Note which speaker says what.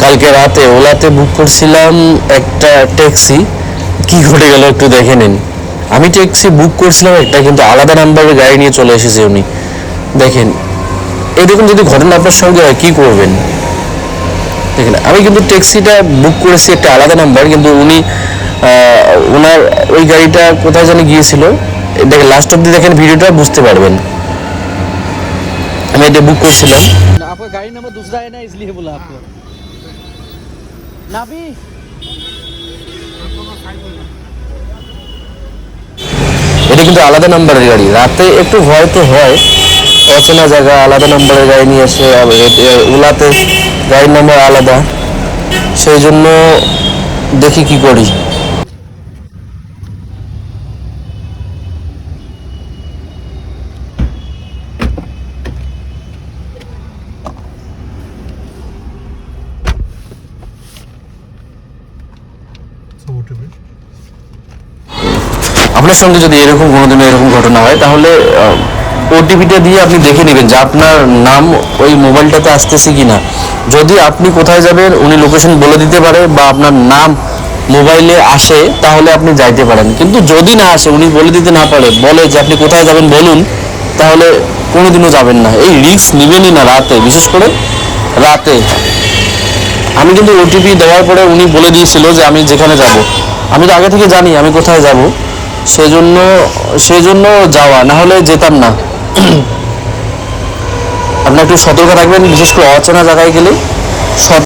Speaker 1: কালকে রাতে ওলাতে বুক করছিলাম একটা ট্যাক্সি, কি ঘটে গেল একটু দেখে নিন। আমি ট্যাক্সি বুক করছিলাম একটা, কিন্তু আলাদা নাম্বারের গাড়ি নিয়ে চলে এসেছে উনি। দেখেন, এরকম যদি ঘটনা আপনার সঙ্গে হয় কি করবেন? দেখেন, আমি কিন্তু ট্যাক্সিটা বুক করেছি একটা আলাদা নাম্বার, কিন্তু উনি ওনার ওই গাড়িটা কোথায় জানি গিয়েছিল। দেখেন, লাস্ট অব্দি দেখেন ভিডিওটা, বুঝতে পারবেন। আমি এটা বুক করছিলাম।
Speaker 2: आपका गाड़ी नंबर दूसरा है ना, इसलिए बोला आपको। नाभी
Speaker 1: এটা কিন্তু আলাদা নাম্বারের গাড়ি। রাতে একটু ভয় তো হয়, অচেনা জায়গা, আলাদা নাম্বারের গাড়ি নিয়ে এসে। ওলাতে গাড়ির নাম্বার আলাদা, সেই জন্য দেখি কি করি। আপনার সঙ্গে যদি এরকম কোনোদিনও এরকম ঘটনা হয়, তাহলে ওটিপিটা দিয়ে আপনি দেখে নেবেন যে আপনার নাম ওই মোবাইলটাতে আসতেছে কিনা। যদি আপনি কোথায় যাবেন উনি লোকেশন বলে দিতে পারে, বা আপনার নাম মোবাইলে আসে, তাহলে আপনি যাইতে পারেন। কিন্তু যদি না আসে, উনি বলে দিতে না পারে, বলে যে আপনি কোথায় যাবেন বলুন, তাহলে কোনোদিনও যাবেন না। এই রিস্ক নেবেনই না রাতে, বিশেষ করে রাতে। আমি কিন্তু ওটিপি দেওয়ার পরে উনি বলে দিয়েছিল যে আমি যেখানে যাব। আমি তো আগে থেকে জানি আমি কোথায় যাব, সেজন্য সেজন্য যাওয়া, না হলে যেতাম না। আপনি একটু সতর্ক থাকবেন, বিশেষ করে অচেনা জায়গায় গেলে।